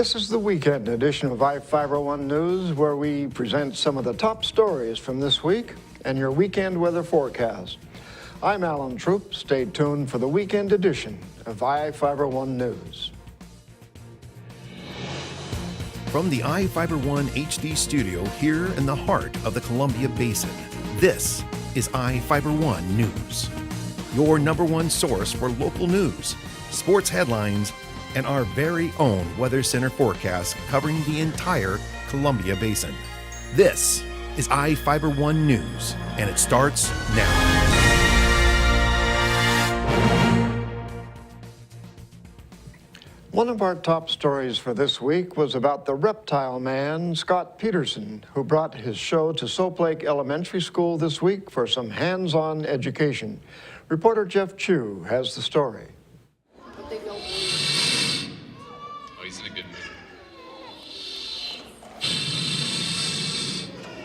This is the weekend edition of I-501 News, where we present some of the top stories from this week and your weekend weather forecast. I'm Alan Troop. Stay tuned for the weekend edition of I-501 News. From the I-501 HD studio here in the heart of the Columbia Basin, this is I-501 News, your number one source for local news, sports headlines, and our very own Weather Center forecast covering the entire Columbia Basin. This is I-501 News, and it starts now. One of our top stories for this week was about the reptile man, Scott Peterson, who brought his show to Soap Lake Elementary School this week for some hands-on education. Reporter Jeff Chu has the story.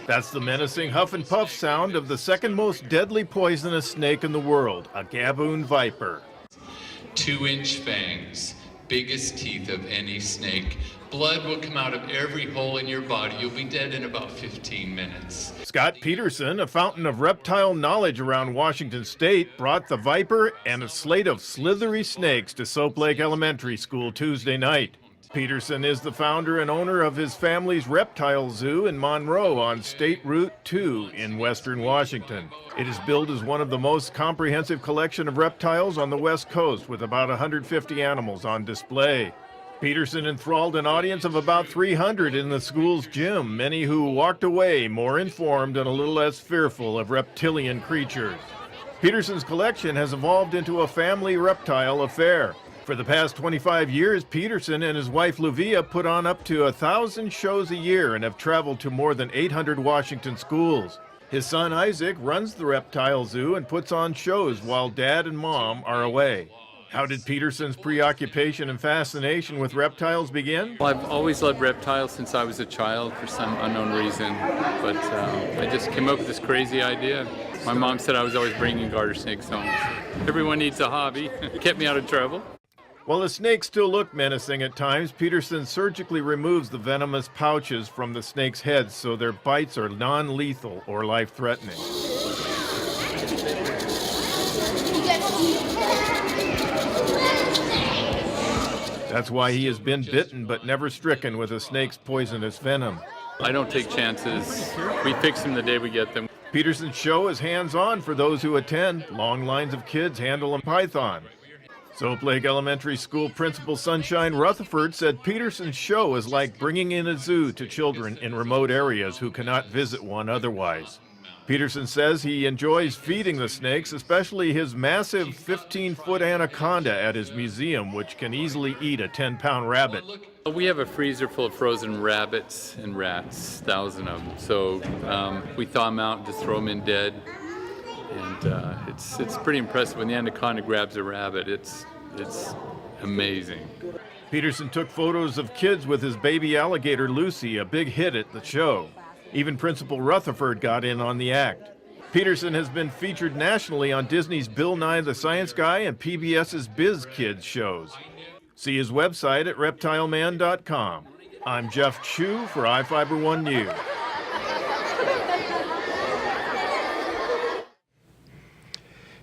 That's the menacing huff and puff sound of the second most deadly poisonous snake in the world, a gaboon viper. 2-inch fangs, biggest teeth of any snake. Blood will come out of every hole in your body. You'll be dead in about 15 minutes. Scott Peterson, a fountain of reptile knowledge around Washington State, brought the viper and a slate of slithery snakes to Soap Lake Elementary School Tuesday night. Peterson is the founder and owner of his family's reptile zoo in Monroe on State Route 2 in western Washington. It is billed as one of the most comprehensive collection of reptiles on the West Coast, with about 150 animals on display. Peterson enthralled an audience of about 300 in the school's gym, many who walked away more informed and a little less fearful of reptilian creatures. Peterson's collection has evolved into a family reptile affair. For the past 25 years, Peterson and his wife Luvia put on up to 1,000 shows a year and have traveled to more than 800 Washington schools. His son Isaac runs the reptile zoo and puts on shows while Dad and Mom are away. How did Peterson's preoccupation and fascination with reptiles begin? Well, I've always loved reptiles since I was a child for some unknown reason, but I just came up with this crazy idea. My mom said I was always bringing garter snakes home. Everyone needs a hobby. It kept me out of trouble. While the snakes still look menacing at times, Peterson surgically removes the venomous pouches from the snake's heads so their bites are non-lethal or life-threatening. That's why he has been bitten but never stricken with a snake's poisonous venom. I don't take chances. We fix them the day we get them. Peterson's show is hands-on for those who attend. Long lines of kids handle a python. Soap Lake Elementary School Principal Sunshine Rutherford said Peterson's show is like bringing in a zoo to children in remote areas who cannot visit one otherwise. Peterson says he enjoys feeding the snakes, especially his massive 15-foot anaconda at his museum, which can easily eat a 10-pound rabbit. We have a freezer full of frozen rabbits and rats, 1,000 of them. So we thaw them out and just throw them in dead. And it's pretty impressive when the anaconda grabs a rabbit. It's amazing. Peterson took photos of kids with his baby alligator Lucy, a big hit at the show. Even Principal Rutherford got in on the act. Peterson has been featured nationally on Disney's Bill Nye the Science Guy and PBS's Biz Kids shows. See his website at reptileman.com. I'm Jeff Chu for I-501 News.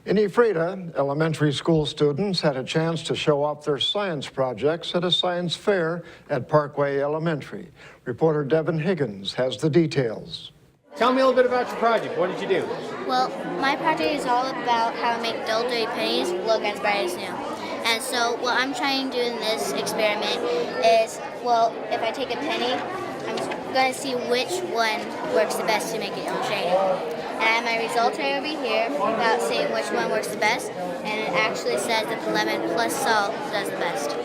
In Ephrata, elementary school students had a chance to show off their science projects at a science fair at Parkway Elementary. Reporter Devin Higgins has the details. Tell me a little bit about your project. What did you do? Well, my project is all about how to make dull, dirty pennies look as bright as new. And so what I'm trying to do in this experiment is, well, if I take a penny, I'm going to see which one works the best to make it shiny. And I have my results right over here about seeing which one works the best, and it actually says that the lemon plus salt does the best.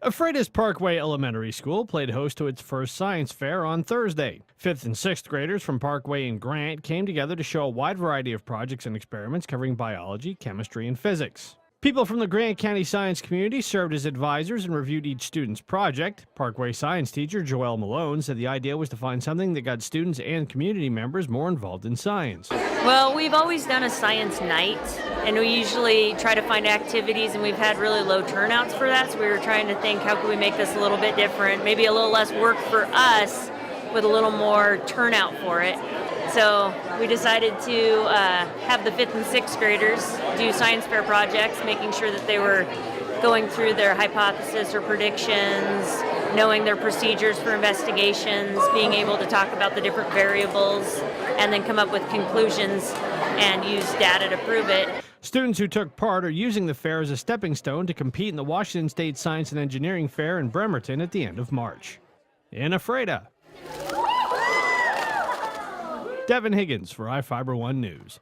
Ephrata's Parkway Elementary School played host to its first science fair on Thursday. 5th and 6th graders from Parkway and Grant came together to show a wide variety of projects and experiments covering biology, chemistry, and physics. People from the Grant County science community served as advisors and reviewed each student's project. Parkway science teacher Joelle Malone said the idea was to find something that got students and community members more involved in science. Well, we've always done a science night, and we usually try to find activities, and we've had really low turnouts for that, so we were trying to think, how can we make this a little bit different, maybe a little less work for us with a little more turnout for it. So we decided to have the 5th and 6th graders do science fair projects, making sure that they were going through their hypothesis or predictions, knowing their procedures for investigations, being able to talk about the different variables, and then come up with conclusions and use data to prove it. Students who took part are using the fair as a stepping stone to compete in the Washington State Science and Engineering Fair in Bremerton at the end of March. In Ephrata, Devin Higgins for iFiber One News.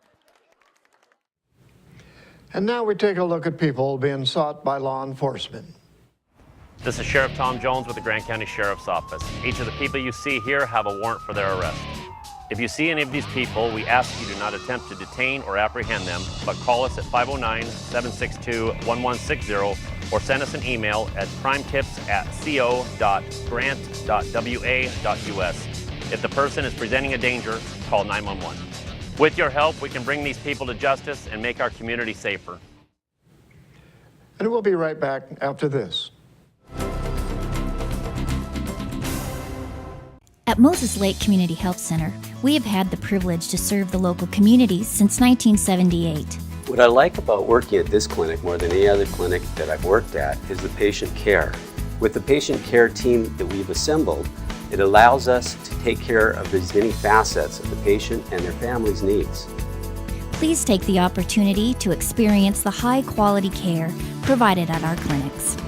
And now we take a look at people being sought by law enforcement. This is Sheriff Tom Jones with the Grant County Sheriff's Office. Each of the people you see here have a warrant for their arrest. If you see any of these people, we ask you do not attempt to detain or apprehend them, but call us at 509-762-1160 or send us an email at crimetips@co.grant.wa.us. If the person is presenting a danger, call 911. With your help, we can bring these people to justice and make our community safer. And we'll be right back after this. At Moses Lake Community Health Center, we have had the privilege to serve the local communities since 1978. What I like about working at this clinic more than any other clinic that I've worked at is the patient care. With the patient care team that we've assembled, it allows us to take care of these many facets of the patient and their family's needs. Please take the opportunity to experience the high-quality care provided at our clinics.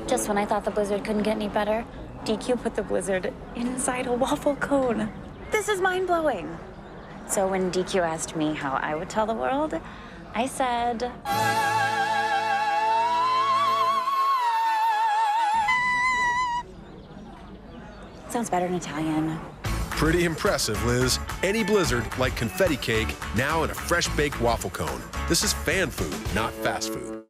Just when I thought the blizzard couldn't get any better, DQ put the blizzard inside a waffle cone. This is mind-blowing. So when DQ asked me how I would tell the world, I said... Sounds better in Italian. Pretty impressive, Liz. Any blizzard, like confetti cake, now in a fresh-baked waffle cone. This is fan food, not fast food.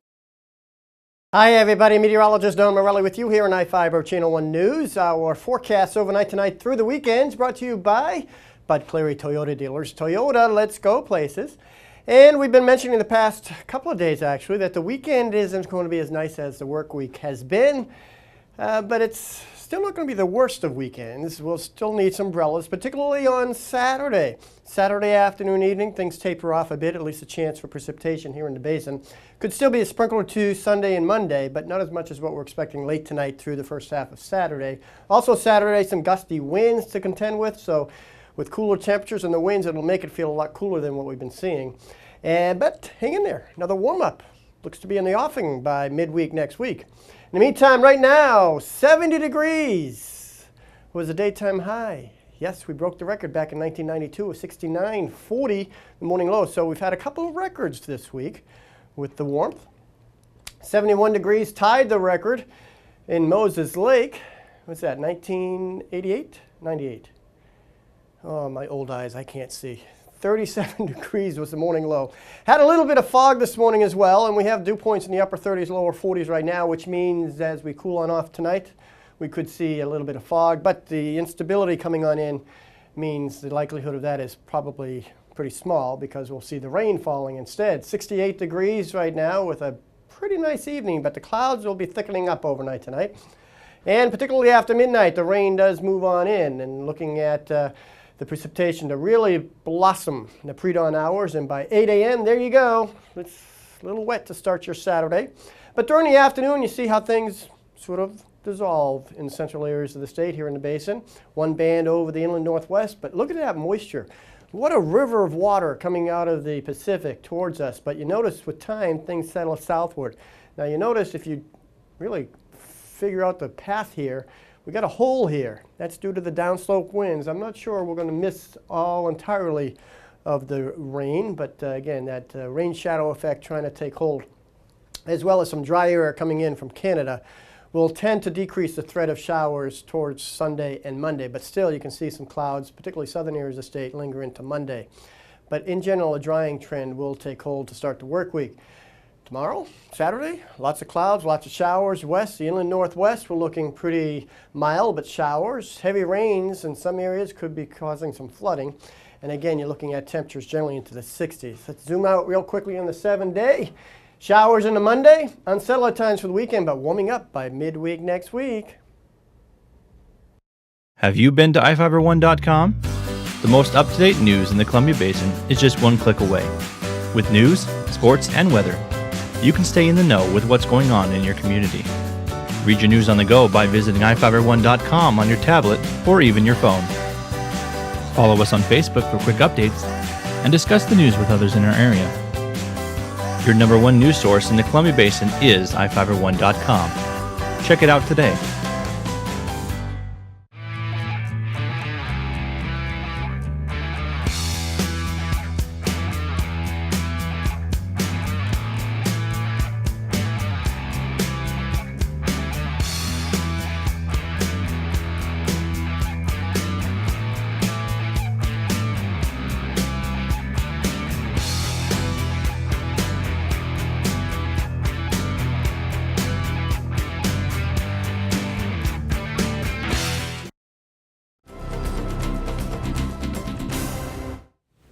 Hi everybody, meteorologist Don Morelli with you here on iFiber Channel 1 News. Our forecasts overnight tonight through the weekends brought to you by Bud Cleary Toyota dealers. Toyota, let's go places. And we've been mentioning the past couple of days actually that the weekend isn't going to be as nice as the work week has been, but it's still not going to be the worst of weekends. We'll still need some umbrellas, particularly on Saturday. Saturday afternoon, evening, things taper off a bit, at least a chance for precipitation here in the basin. Could still be a sprinkle or two Sunday and Monday, but not as much as what we're expecting late tonight through the first half of Saturday. Also Saturday, some gusty winds to contend with, so with cooler temperatures and the winds, it'll make it feel a lot cooler than what we've been seeing. But hang in there, another warm-up. Looks to be in the offing by midweek next week. In the meantime, right now, 70 degrees was the daytime high. Yes, we broke the record back in 1992 of 69.40, the morning low. So we've had a couple of records this week with the warmth. 71 degrees tied the record in Moses Lake. What's that, 1988? 98. Oh, my old eyes, I can't see. 37 degrees was the morning low. Had a little bit of fog this morning as well, and we have dew points in the upper 30s, lower 40s right now, which means as we cool on off tonight, we could see a little bit of fog, but the instability coming on in means the likelihood of that is probably pretty small because we'll see the rain falling instead. 68 degrees right now with a pretty nice evening, but the clouds will be thickening up overnight tonight. And particularly after midnight, the rain does move on in, and looking at the precipitation to really blossom in the pre-dawn hours, and by 8 a.m., there you go. It's a little wet to start your Saturday. But during the afternoon, you see how things sort of dissolve in the central areas of the state here in the basin. One band over the inland northwest, but look at that moisture. What a river of water coming out of the Pacific towards us. But you notice with time, things settle southward. Now you notice if you really figure out the path here, we got a hole here. That's due to the downslope winds. I'm not sure we're going to miss all entirely of the rain, but again, that rain shadow effect trying to take hold, as well as some dry air coming in from Canada will tend to decrease the threat of showers towards Sunday and Monday, but still you can see some clouds, particularly southern areas of the state, linger into Monday. But in general, a drying trend will take hold to start the work week. Tomorrow, Saturday, lots of clouds, lots of showers. West, the inland northwest, we're looking pretty mild, but showers. Heavy rains in some areas could be causing some flooding. And again, you're looking at temperatures generally into the 60s. Let's zoom out real quickly on the 7-day. Showers into Monday, unsettled times for the weekend, but warming up by midweek next week. Have you been to ifiber1.com? The most up-to-date news in the Columbia Basin is just one click away. With news, sports, and weather, you can stay in the know with what's going on in your community. Read your news on the go by visiting ifiber1.com on your tablet or even your phone. Follow us on Facebook for quick updates and discuss the news with others in our area. Your number one news source in the Columbia Basin is ifiber1.com. Check it out today.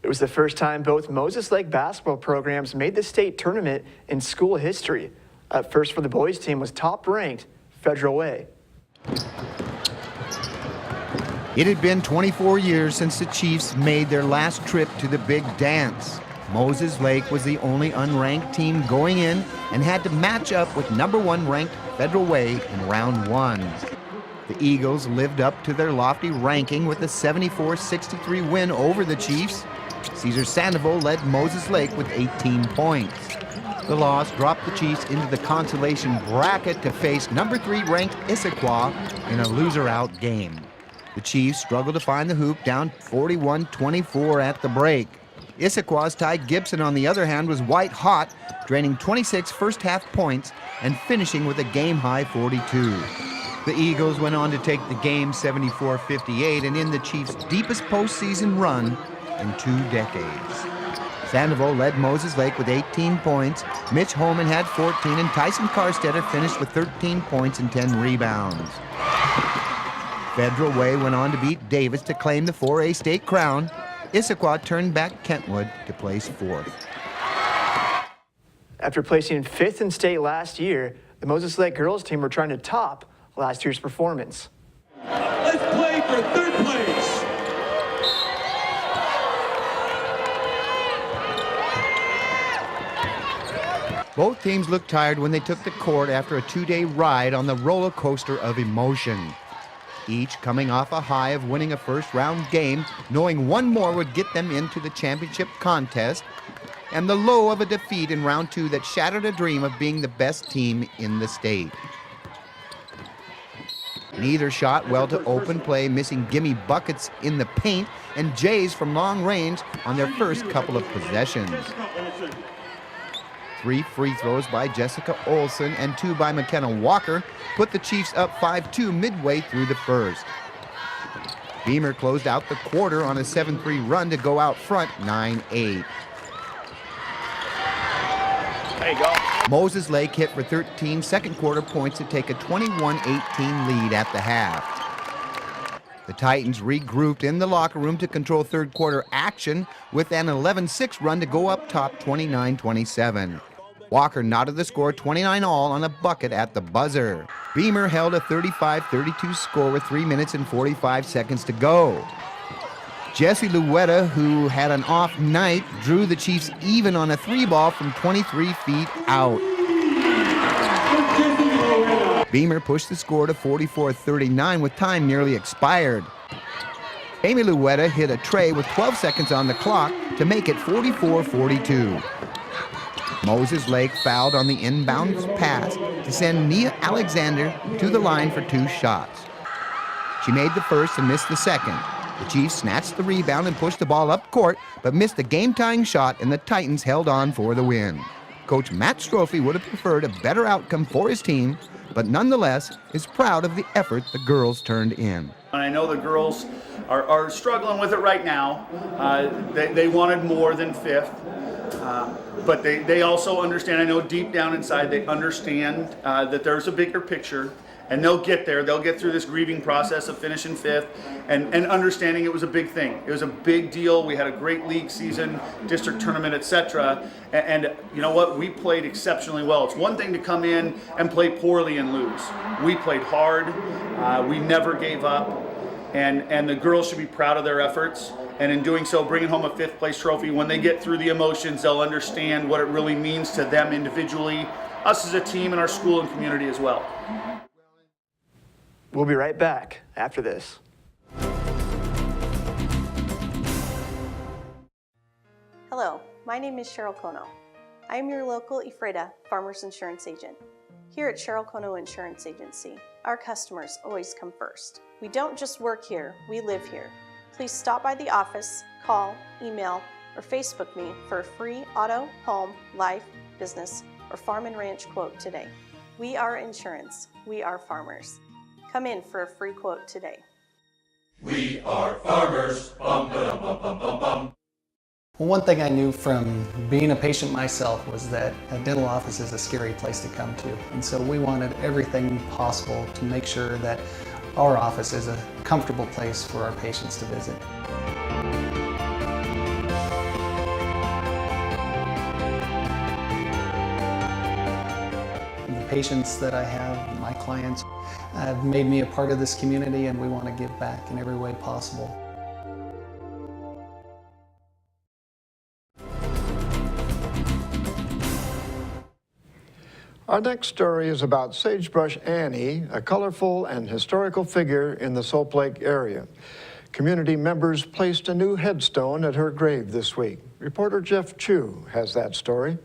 It was the first time both Moses Lake basketball programs made the state tournament in school history. At first for the boys team was top-ranked Federal Way. It had been 24 years since the Chiefs made their last trip to the big dance. Moses Lake was the only unranked team going in and had to match up with #1 ranked Federal Way in round 1. The Eagles lived up to their lofty ranking with a 74-63 win over the Chiefs. Cesar Sandoval led Moses Lake with 18 points. The loss dropped the Chiefs into the consolation bracket to face #3 ranked Issaquah in a loser-out game. The Chiefs struggled to find the hoop, down 41-24 at the break. Issaquah's Ty Gibson, on the other hand, was white hot, draining 26 first-half points and finishing with a game-high 42. The Eagles went on to take the game 74-58 and end the Chiefs' deepest postseason run in 2 decades. Sandoval led Moses Lake with 18 points. Mitch Holman had 14, and Tyson Carstetter finished with 13 points and 10 rebounds. Federal Way went on to beat Davis to claim the 4A state crown. Issaquah turned back Kentwood to place 4th. After placing 5th in state last year, the Moses Lake girls team were trying to top last year's performance. Let's play for 3rd place. Both teams looked tired when they took the court after a 2-day ride on the roller coaster of emotion. Each coming off a high of winning a first-round game, knowing one more would get them into the championship contest, and the low of a defeat in round 2 that shattered a dream of being the best team in the state. Neither shot well to open play, missing gimme buckets in the paint and Jays from long range on their first couple of possessions. 3 free throws by Jessica Olson and 2 by McKenna Walker put the Chiefs up 5-2 midway through the first. Beamer closed out the quarter on a 7-3 run to go out front 9-8. There you go. Moses Lake hit for 13 second quarter points to take a 21-18 lead at the half. The Titans regrouped in the locker room to control third quarter action with an 11-6 run to go up top 29-27. Walker knotted the score 29 all on a bucket at the buzzer. Beamer held a 35-32 score with 3 minutes and 45 seconds to go. Jesse Luetta, who had an off night, drew the Chiefs even on a 3-ball from 23 feet out. Beamer pushed the score to 44-39 with time nearly expired. Amy Luetta hit a tray with 12 seconds on the clock to make it 44-42. Moses Lake fouled on the inbound pass to send Nia Alexander to the line for 2 shots. She made the first and missed the second. The Chiefs snatched the rebound and pushed the ball up court, but missed a game-tying shot, and the Titans held on for the win. Coach Matt Strophe would have preferred a better outcome for his team, but nonetheless is proud of the effort the girls turned in. And I know the girls are struggling with it right now. They wanted more than fifth, but they also understand, I know deep down inside they understand that there's a bigger picture, and they'll get there. They'll get through this grieving process of finishing fifth and understanding it was a big thing. It was a big deal. We had a great league season, district tournament, etc. And you know what? We played exceptionally well. It's one thing to come in and play poorly and lose. We played hard. We never gave up. And the girls should be proud of their efforts. And in doing so, bringing home a fifth place trophy, when they get through the emotions, they'll understand what it really means to them individually, us as a team, and our school and community as well. We'll be right back after this. Hello, my name is Cheryl Kono. I am your local Ephrata Farmers Insurance Agent. Here at Cheryl Kono Insurance Agency, our customers always come first. We don't just work here, we live here. Please stop by the office, call, email, or Facebook me for a free auto, home, life, business, or farm and ranch quote today. We are insurance. We are farmers. Come in for a free quote today. We are farmers. Bum, ba-dum, bum, bum, bum, bum. Well, one thing I knew from being a patient myself was that a dental office is a scary place to come to. And so we wanted everything possible to make sure that our office is a comfortable place for our patients to visit. The patients that I have, my clients, have made me a part of this community, and we want to give back in every way possible. Our next story is about Sagebrush Annie, a colorful and historical figure in the Soap Lake area. Community members placed a new headstone at her grave this week. Reporter Jeff Chu has that story.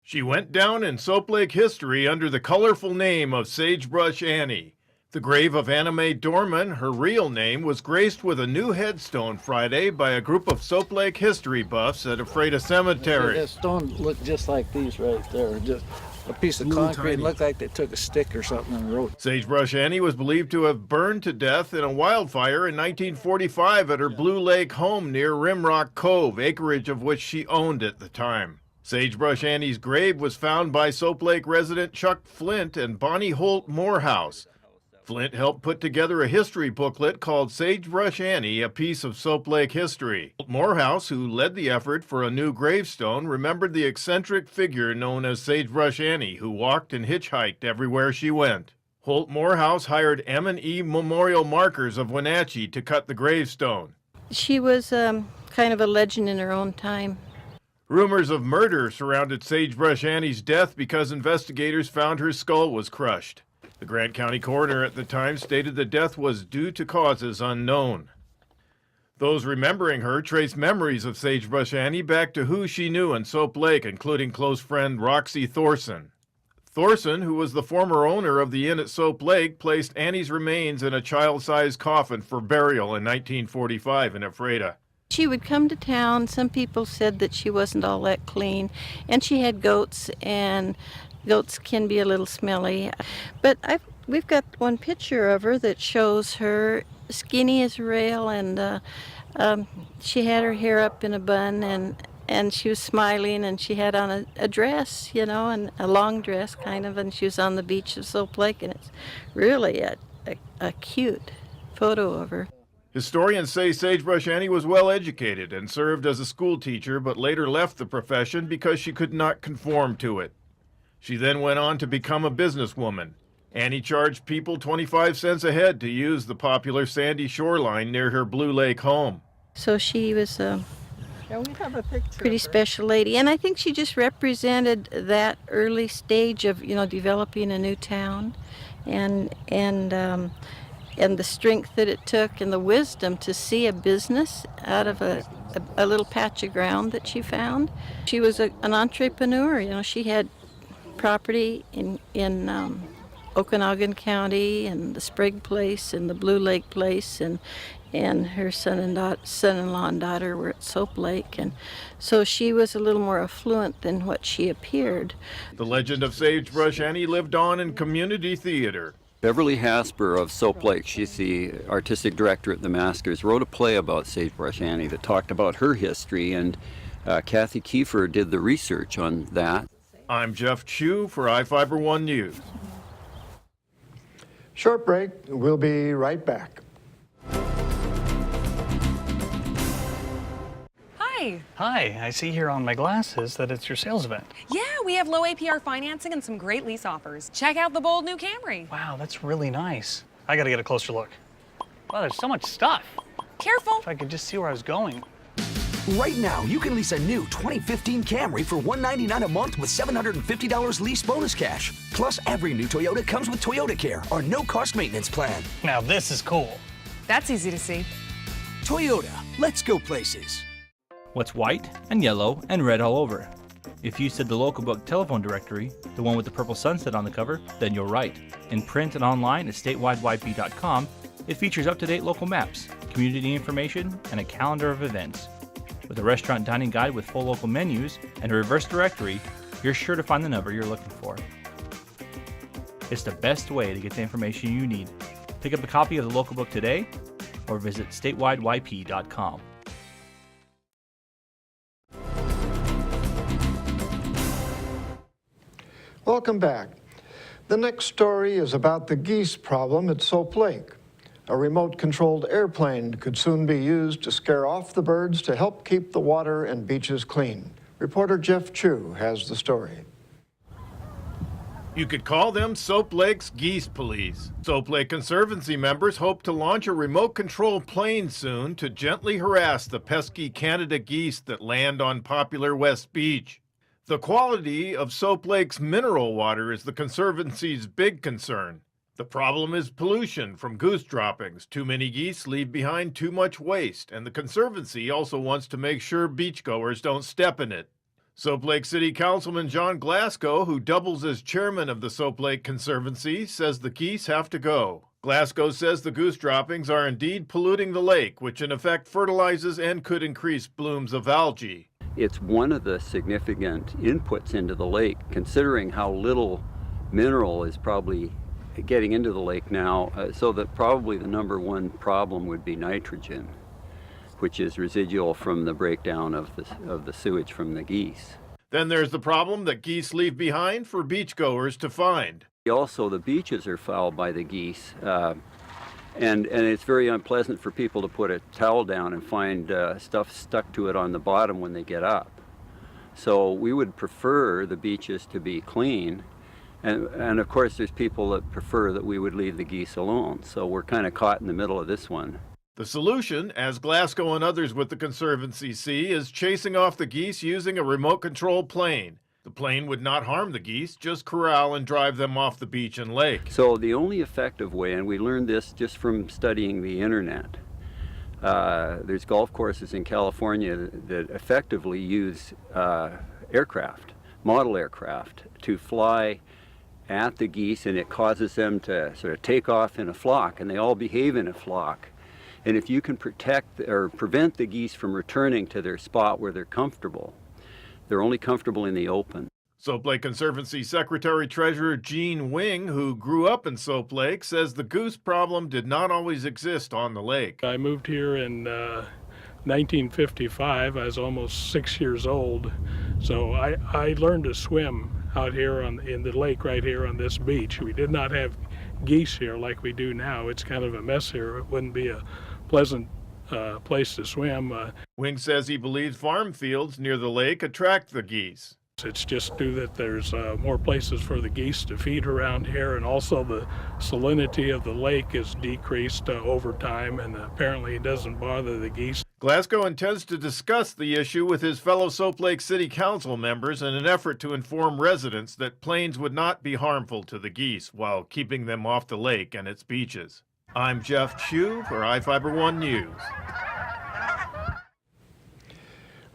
She went down in Soap Lake history under the colorful name of Sagebrush Annie. The grave of Anna Mae Dorman, her real name, was graced with a new headstone Friday by a group of Soap Lake history buffs at Ephrata Cemetery. That stone looked just like these right there, just a piece of concrete. It looked like they took a stick or something and wrote. Sagebrush Annie was believed to have burned to death in a wildfire in 1945 at her Blue Lake home near Rimrock Cove, acreage of which she owned at the time. Sagebrush Annie's grave was found by Soap Lake resident Chuck Flint and Bonnie Holt Morehouse. Flint helped put together a history booklet called Sagebrush Annie, a piece of Soap Lake history. Morehouse, who led the effort for a new gravestone, remembered the eccentric figure known as Sagebrush Annie, who walked and hitchhiked everywhere she went. Holt Morehouse hired M&E Memorial Markers of Wenatchee to cut the gravestone. She was kind of a legend in her own time. Rumors of murder surrounded Sagebrush Annie's death because investigators found her skull was crushed. The Grant County coroner at the time stated the death was due to causes unknown. Those remembering her traced memories of Sagebrush Annie back to who she knew in Soap Lake, including close friend Roxy Thorson. Thorson, who was the former owner of the inn at Soap Lake, placed Annie's remains in a child-sized coffin for burial in 1945 in Ephrata. She would come to town. Some people said that she wasn't all that clean, and she had goats, and goats can be a little smelly. But we've got one picture of her that shows her skinny as a rail, and she had her hair up in a bun, and she was smiling, and she had on a dress, you know, and a long dress kind of, and she was on the beach of Soap Lake, and it's really a cute photo of her. Historians say Sagebrush Annie was well educated and served as a school teacher, but later left the profession because she could not conform to it. She then went on to become a businesswoman. Annie charged people 25 cents a head to use the popular sandy shoreline near her Blue Lake home. So she was a pretty special lady, and I think she just represented that early stage of, you know, developing a new town, and the strength that it took and the wisdom to see a business out of a little patch of ground that she found. She was an entrepreneur, you know. She had property in Okanagan County and the Sprague Place and the Blue Lake Place, and her son-in-law and daughter were at Soap Lake, and so she was a little more affluent than what she appeared. The legend of Sagebrush Annie lived on in community theater. Beverly Hasper of Soap Lake, she's the artistic director at the Maskers, wrote a play about Sagebrush Annie that talked about her history, and Kathy Kiefer did the research on that. I'm Jeff Chu for iFiber1 News. Short break. We'll be right back. Hi. Hi, I see here on my glasses that it's your sales event. Yeah, we have low APR financing and some great lease offers. Check out the bold new Camry. Wow, that's really nice. I gotta get a closer look. Wow, there's so much stuff. Careful. If I could just see where I was going. Right now, you can lease a new 2015 Camry for $199 a month with $750 lease bonus cash. Plus, every new Toyota comes with Toyota Care, our no-cost maintenance plan. Now this is cool. That's easy to see. Toyota, let's go places. What's white and yellow and red all over? If you said the local book telephone directory, the one with the purple sunset on the cover, then you're right. In print and online at statewideyp.com, it features up-to-date local maps, community information, and a calendar of events. With a restaurant dining guide with full local menus and a reverse directory, you're sure to find the number you're looking for. It's the best way to get the information you need. Pick up a copy of the local book today or visit statewideyp.com. Welcome back. The next story is about the geese problem at Soap Lake. A remote-controlled airplane could soon be used to scare off the birds to help keep the water and beaches clean. Reporter Jeff Chu has the story. You could call them Soap Lake's Geese Police. Soap Lake Conservancy members hope to launch a remote-controlled plane soon to gently harass the pesky Canada geese that land on popular West Beach. The quality of Soap Lake's mineral water is the Conservancy's big concern. The problem is pollution from goose droppings. Too many geese leave behind too much waste, and the Conservancy also wants to make sure beachgoers don't step in it. Soap Lake City Councilman John Glasgow, who doubles as chairman of the Soap Lake Conservancy, says the geese have to go. Glasgow says the goose droppings are indeed polluting the lake, which in effect fertilizes and could increase blooms of algae. It's one of the significant inputs into the lake, considering how little mineral is probably getting into the lake now, so that probably the number one problem would be nitrogen, which is residual from the breakdown of the sewage from the geese. Then there's the problem that geese leave behind for beachgoers to find. Also, the beaches are fouled by the geese, and it's very unpleasant for people to put a towel down and find stuff stuck to it on the bottom when they get up. So we would prefer the beaches to be clean. And of course, there's people that prefer that we would leave the geese alone. So we're kind of caught in the middle of this one. The solution, as Glasgow and others with the Conservancy see, is chasing off the geese using a remote-controlled plane. The plane would not harm the geese, just corral and drive them off the beach and lake. So the only effective way, and we learned this just from studying the internet, there's golf courses in California that effectively use aircraft, model aircraft, to fly at the geese, and it causes them to sort of take off in a flock, and they all behave in a flock. And if you can protect or prevent the geese from returning to their spot where they're comfortable, they're only comfortable in the open. Soap Lake Conservancy Secretary-Treasurer Gene Wing, who grew up in Soap Lake, says the goose problem did not always exist on the lake. I moved here in 1955. I was almost 6 years old, so I learned to swim out here in the lake right here on this beach. We did not have geese here like we do now. It's kind of a mess here. It wouldn't be a pleasant place to swim. Wing says he believes farm fields near the lake attract the geese. It's just due that there's more places for the geese to feed around here, and also the salinity of the lake is decreased over time, and apparently it doesn't bother the geese. Glasgow intends to discuss the issue with his fellow Soap Lake City Council members in an effort to inform residents that planes would not be harmful to the geese while keeping them off the lake and its beaches. I'm Jeff Chu for iFiber1 News.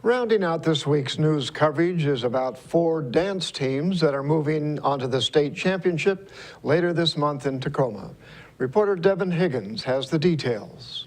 Rounding out this week's news coverage is about 4 dance teams that are moving onto the state championship later this month in Tacoma. Reporter Devin Higgins has the details.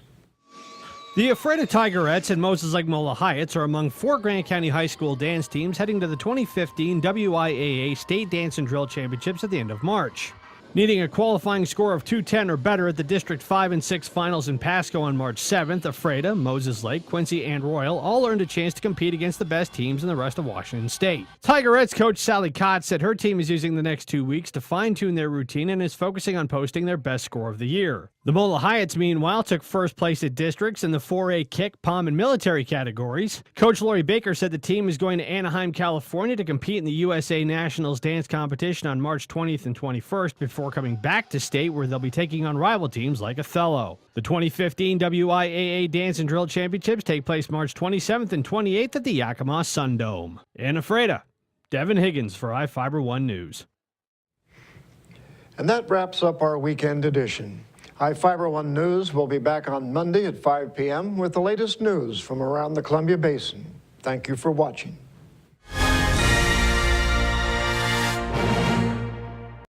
The Ephrata Tigerettes and Moses Lake Mola Hyatts are among 4 Grant County High School dance teams heading to the 2015 WIAA State Dance and Drill Championships at the end of March. Needing a qualifying score of 210 or better at the District 5 and 6 finals in Pasco on March 7th, Ephrata, Moses Lake, Quincy, and Royal all earned a chance to compete against the best teams in the rest of Washington State. Tigerettes coach Sally Cott said her team is using the next 2 weeks to fine-tune their routine and is focusing on posting their best score of the year. The Mola Hyatts, meanwhile, took first place at districts in the 4A kick, pom, and military categories. Coach Lori Baker said the team is going to Anaheim, California to compete in the USA Nationals dance competition on March 20th and 21st before coming back to state where they'll be taking on rival teams like Othello. The 2015 WIAA Dance and Drill Championships take place March 27th and 28th at the Yakima Sundome. In Ephrata, Devin Higgins for iFiber One News. And that wraps up our weekend edition. iFiber One News will be back on Monday at 5 p.m. with the latest news from around the Columbia Basin. Thank you for watching.